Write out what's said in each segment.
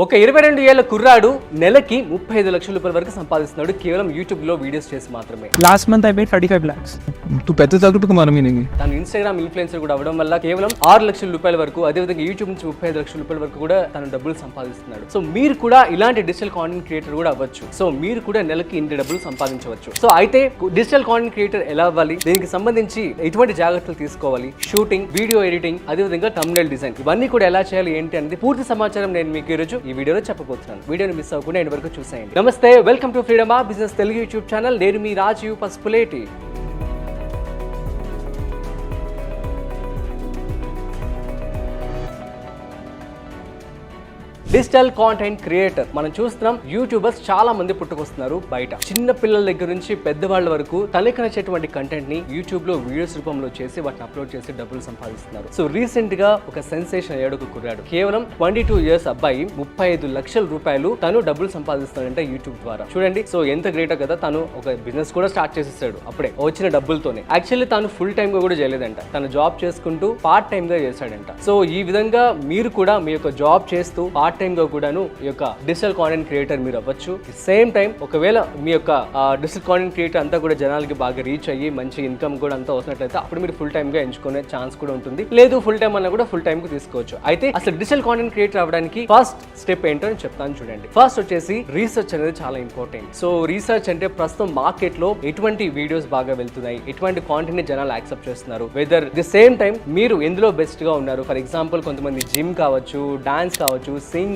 ఒక 22 ఏళ్ల కుర్రాడు నెలకి 35 లక్షల రూపాయల వరకు సంపాదిస్తున్నాడు కేవలం యూట్యూబ్ లో వీడియోస్ చేసి మాత్రమే. Last month I made 35 lakhs. तू पैसे चालू तो कमाना नहीं తను ఇన్స్టాగ్రామ్ ఇన్ఫ్లుయెన్సర్ కూడా అవ్వడం వల్ల కేవలం 6 లక్షల రూపాయల వరకు, అదే విధంగా యూట్యూబ్ నుంచి 35 లక్షల రూపాయల వరకు కూడా తను డబ్బులు సంపాదిస్తున్నాడు. సో మీరు కూడా ఇలాంటి డిజిటల్ కాంటెంట్ క్రియేటర్ కూడా అవ్వచ్చు. సో మీరు కూడా నెలకి ఇంటి డబ్బులు సంపాదించవచ్చు. సో అయితే డిజిటల్ కాంటెంట్ క్రియేటర్ ఎలా అవ్వాలి, దీనికి సంబంధించి ఎటువంటి జాగ్రత్తలు తీసుకోవాలి, షూటింగ్, వీడియో ఎడిటింగ్, అదే విధంగా థంబ్నెయిల్ డిజైన్, ఇవన్నీ కూడా ఎలా చేయాలి ఏంటి అనేది పూర్తి సమాచారం నేను మీకు ఈరోజు ఈ వీడియోలో చెప్పబోతున్నాను. వీడియోని మిస్ అవ్వకుండా ఎండ్ వరకు చూసేయండి. నమస్తే, welcome to freedom of business Telugu YouTube channel. నేను మీ Rajiv Pasupuleti. Digital content creator మనం చూస్తున్నాం, యూట్యూబర్స్ చాలా మంది పుట్టుకొస్తున్నారు బయట. చిన్న పిల్లల దగ్గర నుంచి పెద్దవాళ్ళ వరకు తనకి నచ్చేటువంటి కంటెంట్ ని యూట్యూబ్ లో వీడియోస్ రూపంలో చేసి వాటిని అప్లోడ్ చేసి డబ్బులు సంపాదిస్తున్నారు. సో రీసెంట్ గా ఒక సెన్సేషన్ అయ్యాడు ఒక కుర్రాడు. కేవలం 22 ఇయర్స్ అబ్బాయి 35 లక్షల రూపాయలు తను డబ్బులు సంపాదిస్తాడంటే యూట్యూబ్ ద్వారా. చూడండి, సో ఎంత గ్రేట్ కదా. తను ఒక బిజినెస్ కూడా స్టార్ట్ చేసేసాడు అప్పుడే వచ్చిన డబ్బులతోనే. యాక్చువల్లీ తను ఫుల్ టైమ్ గా కూడా చేయలేదంట, తను జాబ్ చేసుకుంటూ పార్ట్ టైమ్ గా చేశాడంట. సో ఈ విధంగా మీరు కూడా మీ యొక్క జాబ్ చేస్తూ పార్ట్ టైమ్ గా కూడాను ఈ యొక్క డిజిటల్ కాంటెంట్ క్రియేటర్ మీరు అవ్వచ్చు. సేమ్ టైం ఒకవేళ మీ యొక్క డిజిటల్ కాంటెంట్ క్రియేటర్ అంతా కూడా జనాలకి బాగా రీచ్ అయ్యి మంచి ఇన్కమ్ కూడా అంతా వస్తున్నట్లయితే అప్పుడు మీరు ఫుల్ టైమ్ గా ఎంచుకునే ఛాన్స్ కూడా ఉంటుంది. లేదు ఫుల్ టైం అన్నా కూడా ఫుల్ టైం కు తీసుకోవచ్చు. అయితే అసలు డిజిటల్ కాంటెంట్ క్రియేటర్ అవ్వడానికి ఫస్ట్ స్టెప్ ఏంటో నేను చెప్తాను చూడండి. ఫస్ట్ వచ్చేసి రీసెర్చ్ అనేది చాలా ఇంపార్టెంట్. సో రీసెర్చ్ అంటే ప్రస్తుతం మార్కెట్ లో ఎటువంటి వీడియోస్ బాగా వెళ్తున్నాయి, ఎటువంటి కాంటెంట్ ని జనాలు యాక్సెప్ట్ చేస్తున్నారు, వెదర్ ది సేమ్ టైం మీరు ఎందులో బెస్ట్ గా ఉన్నారు. ఫర్ ఎగ్జాంపుల్ కొంతమంది జిమ్ కావచ్చు, డాన్స్ కావచ్చు, సింగింగ్,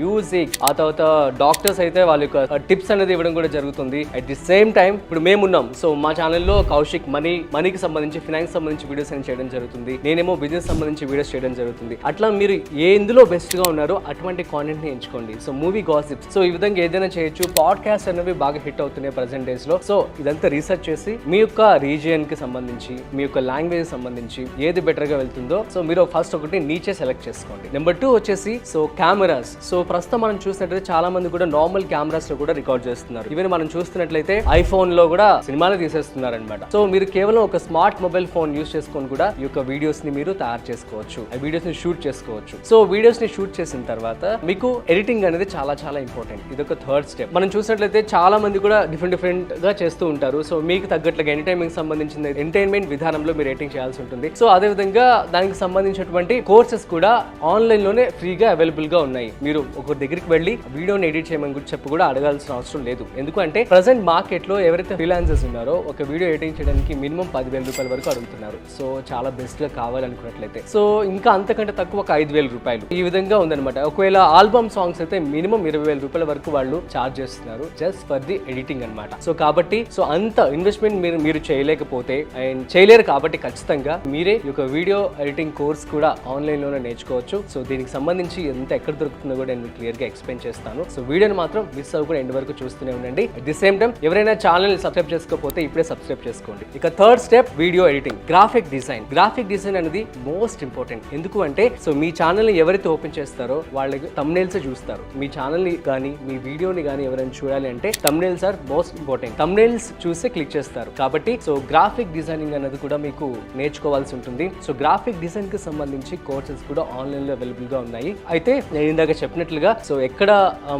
మ్యూజిక్, ఆ తర్వాత డాక్టర్స్ అయితే వాళ్ళ యొక్క టిప్స్ అనేది ఇవ్వడం కూడా జరుగుతుంది. అట్ ది సేమ్ టైం ఇప్పుడు మేమున్నాం. సో మా ఛానల్లో కౌశిక్ మనీకి సంబంధించి, ఫినాన్స్ సంబంధించి వీడియోస్ అని చేయడం జరుగుతుంది. నేనేమో బిజినెస్ సంబంధించి వీడియోస్ చేయడం జరుగుతుంది. అట్లా మీరు ఎందులో బెస్ట్ గా ఉన్నారో అటువంటి కాంటెంట్ ని ఎంచుకోండి. సో మూవీ గాసిప్స్, సో ఈ విధంగా ఏదైనా చేయొచ్చు. పాడ్కాస్ట్ అనేవి బాగా హిట్ అవుతున్నాయి ప్రెసెంట్ డేస్ లో. సో ఇదంతా రీసెర్చ్ చేసి మీ యొక్క రీజియన్ కి సంబంధించి, మీ యొక్క లాంగ్వేజ్ సంబంధించి ఏది బెటర్ గా వెళ్తుందో సో మీరు ఫస్ట్ ఒకటి నీచే సెలెక్ట్ చేసుకోండి. నెంబర్ 2 వచ్చేసి సో కెమెరాస్. సో ప్రస్తుతం మనం చూసినట్లయితే చాలా మంది కూడా నార్మల్ కెమెరాస్ లో కూడా రికార్డ్ చేస్తున్నారు. ఈవెన్ మనం చూస్తున్నట్లయితే ఐఫోన్ లో కూడా సినిమాలు తీసేస్తున్నారు అనమాట. సో మీరు కేవలం ఒక స్మార్ట్ మొబైల్ ఫోన్ యూస్ చేసుకొని కూడా ఈ యొక్క వీడియోస్ ని మీరు తయారు చేసుకోవచ్చు, ఆ వీడియోస్ ని షూట్ చేసుకోవచ్చు. సో వీడియోస్ ని షూట్ చేసిన తర్వాత మీకు ఎడిటింగ్ అనేది చాలా చాలా ఇంపార్టెంట్. ఇది ఒక థర్డ్ స్టెప్. మనం చూసినట్లయితే చాలా మంది కూడా డిఫరెంట్ గా చేస్తూ ఉంటారు. సో మీకు తగ్గట్లుగా ఎంటర్టైన్మెంట్ సంబంధించిన ఎంటర్టైన్మెంట్ విధానంలో మీరు ఎడిటింగ్ చేయాల్సి ఉంటుంది. సో అదే విధంగా దానికి సంబంధించినటువంటి కోర్సెస్ కూడా ఆన్లైన్ లోనే ఫ్రీగా అవైలబుల్ గా ఉన్నాయి. మీరు ఒక దగ్గరికి వెళ్ళి వీడియోని ఎడిట్ చేయమని చెప్పి కూడా అడగాల్సిన అవసరం లేదు. ఎందుకంటే ప్రెసెంట్ మార్కెట్ లో ఎవరైతే ఫ్రీలాన్సర్స్ ఉన్నారో ఒక వీడియో ఎడిటింగ్ చేయడానికి మినిమం 10,000 రూపాయల వరకు అడుగుతున్నారు. సో చాలా బెస్ట్ గా కావాలనుకున్నట్లయితే సో ఇంకా అంతకంటే తక్కువ ఒక 5,000 రూపాయలు ఈ విధంగా ఉందన్నమాట. ఒకవేళ ఆల్బమ్ సాంగ్స్ అయితే మినిమం 20,000 రూపాయల వరకు వాళ్ళు చార్జ్ చేస్తున్నారు జస్ట్ ఫర్ ది ఎడిటింగ్ అనమాట. సో కాబట్టి సో అంత ఇన్వెస్ట్మెంట్ మీరు చేయలేకపోతే అండ్ చేయలేరు కాబట్టి ఖచ్చితంగా మీరే ఈ యొక్క వీడియో ఎడిటింగ్ కోర్స్ కూడా ఆన్లైన్ లోనే నేర్చుకోవచ్చు. సో దీనికి సంబంధించి ఎంత ఎక్కడ దొరుకుతుందో కూడా నేను క్లియర్ గా ఎక్స్ప్లెయిన్ చేస్తాను. సో వీడియోని మాత్రం మిస్ అవ్వకుండా ఎండ్ వరకు చూస్తూనే ఉండండి. అట్ ది సేమ్ టైం ఎవరైనా ఛానల్ సబ్స్క్రైబ్ చేసుకోకపోతే ఇప్పుడే సబ్స్క్రైబ్ చేసుకోండి. ఇక third step video editing, graphic design. Graphic design అనేది మోస్ట్ ఇంపార్టెంట్. ఎందుకు అంటే సో మీ ఛానల్ ని ఎవరైతే ఓపెన్ చేస్తారో వాళ్ళకి థంబ్నెయిల్స్ చూస్తారు. మీ ఛానల్ ని కానీ మీ వీడియోని కానీ ఎవరైనా చూడాలి అంటే thumbnails are most important. Thumbnails చూస్తే క్లిక్ చేస్తారు. కాబట్టి సో గ్రాఫిక్ డిజైనింగ్ అనేది కూడా మీకు నేర్చుకోవాల్సి ఉంటుంది. సో గ్రాఫిక్ డిజైన్ కి సంబంధించి కోర్సెస్ కూడా ఆన్లైన్ లో అవైలబుల్ గా ఉన్నాయి. అయితే నేను ఇందాక చెప్పినట్లుగా సో ఎక్కడ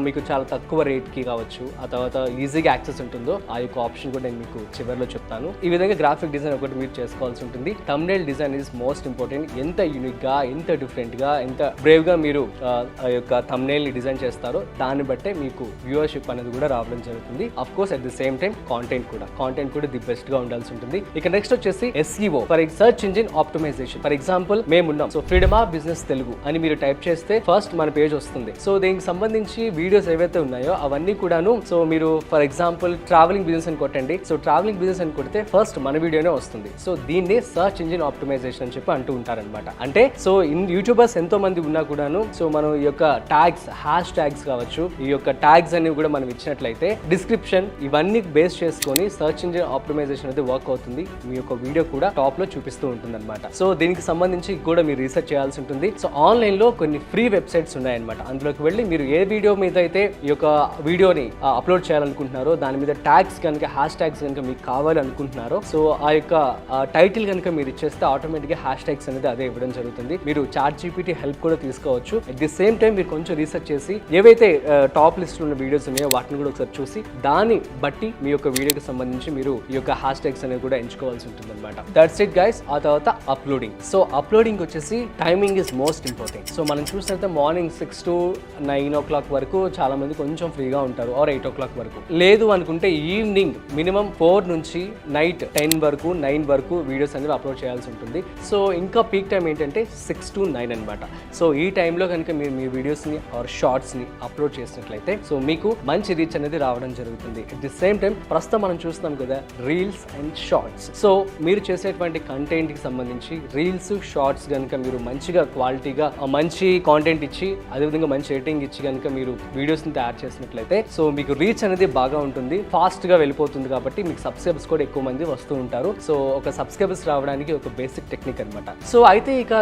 మీకు చాలా తక్కువ రేట్ కి కావచ్చు, ఆ తర్వాత ఈజీగా యాక్సెస్ ఉంటుందో ఆ యొక్క ఆప్షన్ కూడా నేను మీకు చివరిలో చెప్తాను. ఈ విధంగా గ్రాఫిక్ డిజైన్ ఒకటి మీరు చేసుకోవాల్సి ఉంటుంది. Thumbnail design is most important. ఎంత యూనిక్ గా, ఎంత డిఫరెంట్ గా, ఎంత బ్రేవ్ గా మీరు ఆ యొక్క థంబ్నెయిల్ ని డిజైన్ చేస్తారో దాన్ని బట్టే మీకు వ్యూవర్షిప్ అనేది కూడా రావడం జరుగుతుంది. Of course at the same time content కూడా ది బెస్ట్ గా ఉండాల్సి ఉంటుంది. ఇక నెక్స్ట్ వచ్చేసి SEO, for search engine optimization. For example మేమున్నాం. So freedom of business Telugu అని మీరు టైప్ చేస్తే ఫస్ట్ మన పేజ్ వస్తుంది. సో దీనికి సంబంధించి వీడియోస్ ఏవైతే ఉన్నాయో అవన్నీ కూడాను సో మీరు ఫర్ ఎగ్జాంపుల్ ట్రావెలింగ్ బిజినెస్ అని కొట్టండి. సో ట్రావెలింగ్ బిజినెస్ అని కొడితే ఫస్ట్ మన వీడియోనే వస్తుంది. సో దీన్ని సర్చ్ ఇంజిన్ ఆప్టిమైజేషన్ అని చెప్పి అంటూ ఉంటారనమాట. అంటే సో యూట్యూబర్స్ ఎంతో మంది ఉన్నా కూడాను సో మనం ఈ యొక్క ట్యాగ్స్, హ్యాష్ ట్యాగ్స్ కావచ్చు, ఈ యొక్క ట్యాగ్స్ అనేవి కూడా మనం ఇచ్చినట్లయితే డిస్క్రిప్షన్ ఇవన్నీ బేస్ చేసుకొని సర్చ్ ఇంజిన్ ఆప్టిమైజేషన్ అనేది వర్క్ అవుతుంది. మీ యొక్క వీడియో కూడా టాప్ లో చూపిస్తూ ఉంటుంది అనమాట. సో దీనికి సంబంధించి కూడా మీరు రీసెర్చ్ చేయాల్సి ఉంటుంది. సో ఆన్లైన్ లో కొన్ని ఫ్రీ వెబ్సైట్స్ ఉన్నాయి. ఉన్నాయన్నమాట. అందులోకి వెళ్ళి మీరు ఏ వీడియో మీద అయితే ఈ యొక్క వీడియోని అప్లోడ్ చేయాలనుకుంటున్నారో దాని మీద ట్యాగ్స్ కనుక హ్యాష్ ట్యాగ్స్ కనుక మీకు కావాలనుకుంటున్నారో సో ఆ యొక్క టైటిల్ కనుక మీరు ఇచ్చేస్తే ఆటోమేటిక్గా హ్యాష్ ట్యాగ్స్ అనేది అదే ఇవ్వడం జరుగుతుంది. మీరు ChatGPT హెల్ప్ కూడా తీసుకోవచ్చు. అట్ ది సేమ్ టైం మీరు కొంచెం రీసెర్చ్ చేసి ఏవైతే టాప్ లిస్ట్ ఉన్న వీడియోస్ ఉన్నాయో వాటిని కూడా ఒకసారి చూసి దాన్ని బట్టి మీ యొక్క వీడియోకి సంబంధించి మీరు ఈ యొక్క హ్యాష్ ట్యాగ్స్ అనేది కూడా ఎంచుకోవాల్సి ఉంటుంది అనమాట. That's it guys. ఆ తర్వాత అప్లోడింగ్. సో అప్లోడింగ్ వచ్చేసి timing is most important. So మనం చూసినట్టే మార్నింగ్ 6 to 9 o'clock వరకు చాలా మంది కొంచెం ఫ్రీగా ఉంటారు, ఆర్ 8 o'clock వరకు. లేదు అనుకుంటే ఈవినింగ్ మినిమం 4 నుంచి నైట్ 10 వరకు 9 వరకు వీడియోస్ అనేది అప్లోడ్ చేయాల్సి ఉంటుంది. సో ఇంకా పీక్ టైం ఏంటంటే 6 to 9 అనమాట. సో ఈ టైంలో కనుక మీరు మీ వీడియోస్ని ఆర్ షార్ట్స్ని అప్లోడ్ చేసినట్లయితే సో మీకు మంచి రీచ్ అనేది రావడం జరుగుతుంది. అట్ ది సేమ్ టైం ప్రస్తుతం మనం చూస్తున్నాం కదా రీల్స్ అండ్ షార్ట్స్. సో మీరు చేసేటువంటి కంటెంట్కి సంబంధించి రీల్స్ షార్ట్స్ కనుక మీరు మంచిగా క్వాలిటీగా మంచి కాంటెంట్ ఇచ్చి అదేవిధంగా మంచి రేటింగ్ ఇచ్చి కనుక మీరు వీడియోస్ని తయారు చేసినట్లయితే సో మీకు రీచ్ అనేది బాగా ఉంటుంది, ఫాస్ట్గా వెళ్ళిపోతుంది. కాబట్టి మీకు సబ్స్క్రైబర్స్ కూడా ఎక్కువ మంది వస్తూ ఉంటారు. సో ఒక సబ్స్క్రైబర్స్ రావడానికి ఒక బేసిక్ టెక్నిక్ అనమాట. సో అయితే ఇక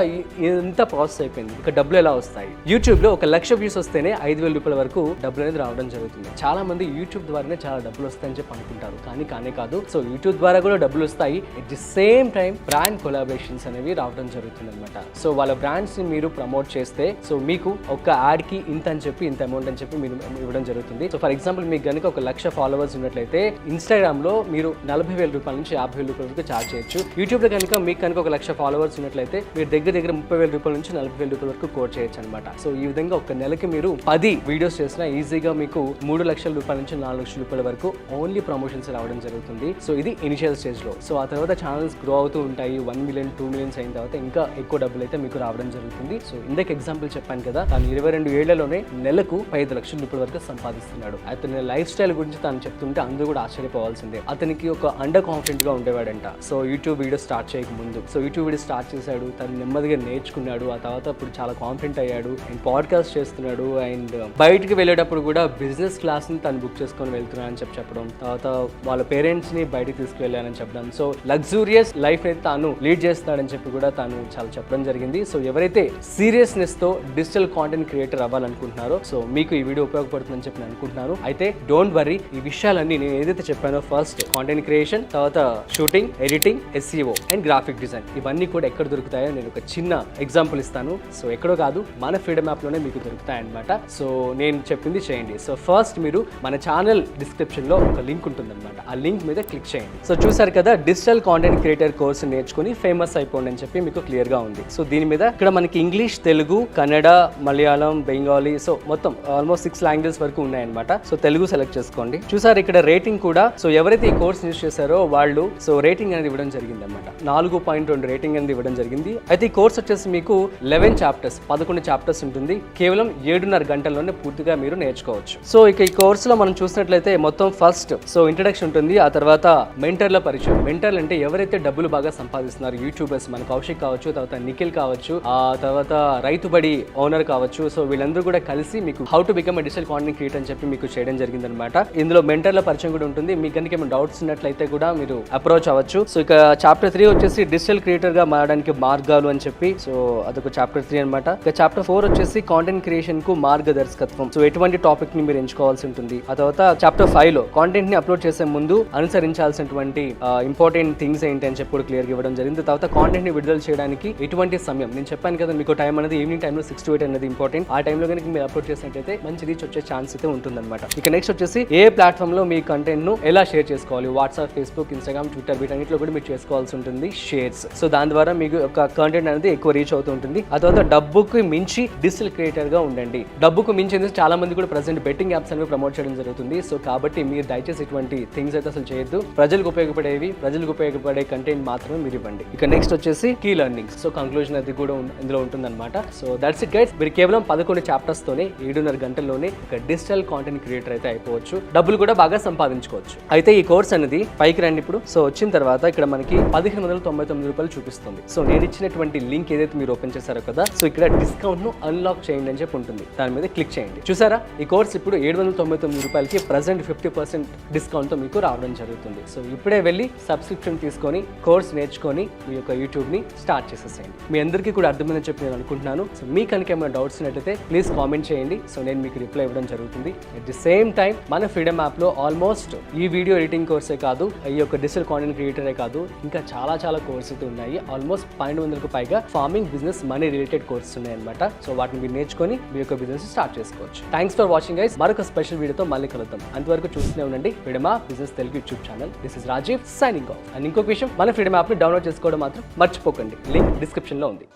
ఎంత ప్రాసెస్ అయిపోయింది, ఇక డబ్బులు ఎలా వస్తాయి? యూట్యూబ్లో 1,00,000 వ్యూస్ వస్తేనే 5,000 రూపాయల వరకు డబ్బులు అనేది రావడం జరుగుతుంది. చాలా మంది యూట్యూబ్ ద్వారానే చాలా డబ్బులు వస్తాయని చెప్పి అనుకుంటారు, కానీ కానే కాదు. సో యూట్యూబ్ ద్వారా కూడా డబ్బులు వస్తాయి. At the same time brand collaborations అనేవి రావడం జరుగుతుంది అనమాట. సో వాళ్ళ బ్రాండ్స్ ని మీరు ప్రమోట్ చేస్తే సో మీకు ఒక యాడ్ కి ఇంత అని చెప్పి ఇంత అమౌంట్ అని చెప్పి మీరు ఇవ్వడం జరుగుతుంది. సో ఫర్ ఎగ్జాంపుల్ మీకు కనుక 1,00,000 ఫాలోవర్స్ ఉన్నట్లయితే ఇన్స్టాగ్రామ్ లో మీరు 40,000 రూపాయల నుంచి 50,000 రూపాయల వరకు చార్జ్ చేయొచ్చు. యూట్యూబ్ లో కనుక మీకు కనుక 1,00,000 ఫాలోవర్స్ ఉన్నట్లయితే మీరు దగ్గర 30,000 రూపాయల నుంచి 40,000 రూపాయల వరకు కోట్ చేయొచ్చు అనమాట. సో ఈ విధంగా ఒక నెలకి మీరు 10 వీడియోస్ చేసినా ఈజీగా మీకు 3,00,000 రూపాయల నుంచి 4,00,000 రూపాయల వరకు ఓన్లీ ప్రమోషన్స్ రావడం జరుగుతుంది. సో ఇది ఇనిషియల్ స్టేజ్ లో. సో ఆ తర్వాత ఛానల్స్ గ్రో అవుతూ ఉంటాయి. 1 million 2 million అయిన తర్వాత ఇంకా ఎక్కువ డబ్బులు అయితే మీకు రావడం జరుగుతుంది. సో ఇందాక ఎగ్జాంపుల్ చెప్పాను కదా, తాను 22 ఏళ్లలోనే నెలకు 5,00,000 రూపాయల వరకు సంపాదిస్తున్నాడు. అతని లైఫ్ స్టైల్ గురించి తాను చెప్తుంటే అందరూ కూడా ఆశ్చర్యపోవాల్సిందే. అతనికి ఒక అండర్ కాన్ఫిడెంట్ గా ఉండేవాడంట. సో యూట్యూబ్ వీడియో స్టార్ట్ చేయక ముందు సో యూట్యూబ్ వీడియో స్టార్ట్ చేశాడు, తను నెమ్మదిగా నేర్చుకున్నాడు. ఆ తర్వాత ఇప్పుడు చాలా కాన్ఫిడెంట్ అయ్యాడు అండ్ పాడ్కాస్ట్ చేస్తున్నాడు. అండ్ బయటికి వెళ్ళేటప్పుడు కూడా బిజినెస్ క్లాస్ ని తను బుక్ చేసుకొని వెళ్తున్నాను అని చెప్పడం, తర్వాత వాళ్ళ పేరెంట్స్ ని బయటికి తీసుకువెళ్ళానని చెప్పడం. సో లగ్జూరియస్ లైఫ్ అయితే తాను లీడ్ చేస్తున్నాడని చెప్పి కూడా తాను చాలా చెప్పడం జరిగింది. సో ఎవరైతే సీరియస్నెస్ తో డిజిటల్ కాంటెంట్ క్రియేటర్ అవ్వాలనుకుంటున్నారో సో మీకు ఈ వీడియో ఉపయోగపడుతుందని చెప్పి నేను అనుకుంటున్నాను. అయితే డోంట్ వరీ, ఈ విషయాలన్నీ నేను ఏదైతే చెప్పానో ఫస్ట్ కాంటెంట్ క్రియేషన్, తర్వాత shooting, editing, SEO and graphic design ఇవన్నీ కూడా ఎక్కడ దొరుకుతాయో నేను ఒక చిన్న ఎగ్జాంపుల్ ఇస్తాను. సో ఎక్కడో కాదు, మన ఫ్రీడమ్ యాప్ లోనే మీకు దొరుకుతాయి అనమాట. సో నేను చెప్పింది చేయండి. సో ఫస్ట్ మీరు మన ఛానల్ డిస్క్రిప్షన్ లో ఒక లింక్ ఉంటుందన్నమాట, ఆ లింక్ మీద క్లిక్ చేయండి. సో చూసారు కదా, డిజిటల్ కాంటెంట్ క్రియేటర్ కోర్స్ నేర్చుకుని ఫేమస్ అయిపోండి అని చెప్పి మీకు క్లియర్ గా ఉంది. సో దీని మీద ఇక్కడ మనకి ఇంగ్లీష్, తెలుగు, కన్నడ, మలయాళం, బెంగాలీ సో మొత్తం ఆల్మోస్ట్ 6 లాంగ్వేజెస్ వరకు ఉన్నాయన్నమాట. సో తెలుగు సెలెక్ట్ చేసుకోండి. చూసారు ఇక్కడ రేటింగ్ కూడా. సో ఎవరైతే ఈ కోర్స్ యూజ్ చేశారో వాళ్ళు సో రేటింగ్ అనేది ఇవ్వడం జరిగింది అనమాట. 4.2 రేటింగ్ అనేది ఇవ్వడం జరిగింది. అయితే ఈ కోర్స్ వచ్చేసి మీకు 11 చాప్టర్స్ 11 చాప్టర్స్ ఉంటుంది. కేవలం 7.5 గంటల్లోనే పూర్తిగా మీరు నేర్చుకోవచ్చు. సో ఇక ఈ కోర్స్ లో మనం చూసినట్లయితే మొత్తం ఫస్ట్ సో ఇంట్రడక్షన్ ఉంటుంది. ఆ తర్వాత మెంటర్ల పరిచయం. మెంటర్లు అంటే ఎవరైతే డబ్బులు బాగా సంపాదిస్తున్నారు యూట్యూబర్స్, మన కౌశిక్ కావచ్చు, తర్వాత నిఖిల్ కావచ్చు, ఆ తర్వాత రైతుబడి ఓనర్ కావచ్చు. సో వీళ్ళందరూ కూడా కలిసి మీకు how to become digital content creator అని చెప్పి మీకు చేయడం జరిగింది అనమాట. ఇందులో మెంటర్ల పరిచయం కూడా ఉంటుంది. మీకు కనుక ఏమైనా డౌట్స్ ఉన్నట్లయితే కూడా మీరు అప్రోచ్ అవ్వచ్చు. సో ఇక చాప్టర్ 3 వచ్చేసి డిజిటల్ క్రియేటర్ గా మారడానికి మార్గాలు అని చెప్పి సో అదొక చాప్టర్ 3 అనమాట. ఇక చాప్టర్ 4 వచ్చేసి కాంటెంట్ క్రియేషన్ కు మార్గదర్శకత్వం. సో ఎటువంటి టాపిక్ ని మీరు ఎంచుకోవాల్సి ఉంటుంది. ఆ తర్వాత చాప్టర్ 5 లో కాంటెంట్ ని అప్లోడ్ చేసే ముందు అనుసరించాల్సినటువంటి ఇంపార్టెంట్ థింగ్స్ ఏంటి అని చెప్పి కూడా క్లియర్ గా ఇవ్వడం జరిగింది. తర్వాత కాంటెంట్ ని విడుదల చేయడానికి ఎటువంటి సమయం, నేను చెప్పాను కదా మీకు టైం అనేది ఈవినింగ్ టైంలో 6 to 8 అనేది ఇంపార్టెంట్. ఆ టైంలో కనుక మీరు అప్లోడ్ చేసినట్టయితే మంచి రీచ్ వచ్చే ఛాన్స్ అయితే ఉంటుందన్నమాట. ఇక నెక్స్ట్ వచ్చేసి ఏ ప్లాట్ఫామ్ లో మీ కంటెంట్ ను ఎలా షేర్ చేసుకోవాలి. వాట్సాప్, ఫేస్బుక్, ఇన్స్టాగ్రామ్, ట్విట్టర్ వీటన్నిటిలో కూడా మీరు చేసుకోవాల్సి ఉంటుంది షేర్స్. సో దాని ద్వారా మీకు ఒక కంటెంట్ అనేది ఎక్కువ రీచ్ అవుతూ ఉంటుంది. ఆ తర్వాత డబ్బుకు మించి డిజిటల్ క్రియేటర్ గా ఉండండి. డబ్బుకు మించి చాలా మంది కూడా ప్రెసెంట్ బెట్టింగ్ యాప్స్ అనేవి ప్రమోట్ చేయడం జరుగుతుంది. సో కాబట్టి మీరు దయచేసి ఇటువంటి థింగ్స్ అయితే అసలు చేయొద్దు. ప్రజలకు ఉపయోగపడేవి, ప్రజలకు ఉపయోగపడే కంటెంట్ మాత్రమే మీరు ఇవ్వండి. ఇక నెక్స్ట్ వచ్చేసి కీ లెర్నింగ్స్. సో కంక్లూజన్ అది కూడా ఇందులో ఉంటుందన్నమాట. So that's it guys. మీరు కేవలం 11 చాప్టర్స్ తోనే 7.5 గంటల్లోనే ఒక డిజిటల్ కాంటెంట్ క్రియేటర్ అయితే అయిపోవచ్చు. డబ్బులు కూడా బాగా సంపాదించుకోవచ్చు. అయితే ఈ కోర్స్ అనేది పైకి రండి ఇప్పుడు. సో వచ్చిన తర్వాత ఇక్కడ మనకి 1,599 రూపాయలు చూపిస్తుంది. సో నేను ఇచ్చినటువంటి లింక్ ఏదైతే మీరు ఓపెన్ చేశారో కదా, సో ఇక్కడ డిస్కౌంట్ ను అన్లాక్ చేయండి అని చెప్పి ఉంటుంది. దాని మీద క్లిక్ చేయండి. చూసారా, ఈ కోర్స్ ఇప్పుడు 799 రూపాయలకి ప్రెసెంట్ 50% డిస్కౌంట్ తో మీకు రావడం జరుగుతుంది. సో ఇప్పుడే వెళ్ళి సబ్స్క్రిప్షన్ తీసుకొని కోర్స్ నేర్చుకొని మీ యొక్క యూట్యూబ్ ని స్టార్ట్ చేసేసేయండి. మీ అందరికీ కూడా అర్థమైందని చెప్పి నేను అనుకుంటున్నాను. సో మీ కనుక ఏమైనా డౌట్స్ నచ్చినట్లయితే ప్లీజ్ కామెంట్ చేయండి. సో నేను మీకు రిప్లై ఇవ్వడం జరుగుతుంది. అట్ ది సేమ్ టైం మన ఫ్రీడమ్ యాప్లో ఆల్మోస్ట్ ఈ వీడియో ఎడిటింగ్ కోర్సే కాదు, ఈ యొక్క డిజిటల్ కాంటెంట్ క్రియేటరే కాదు, ఇంకా చాలా కోర్సెస్ ఉన్నాయి. ఆల్మోస్ట్ 1200కు పైగా farming, business, money related courses ఉన్నాయన్నమాట. సో వాటిని మీరు నేర్చుకొని మీ యొక్క బిజినెస్ స్టార్ట్ చేసుకోవచ్చు. Thanks for watching guys. మరొక స్పెషల్ వీడియోతో మళ్ళీ కలుద్దాం. అంతవరకు చూస్తూనే ఉండండి freedom business Telugu YouTube channel. This is Rajiv signing off. And ఇంకొక విషయం, మన ఫ్రీడమ్ యాప్ని డౌన్లోడ్ చేసుకోవడం మాత్రం మర్చిపోకండి. లింక్ డిస్క్రిప్షన్లో ఉంది.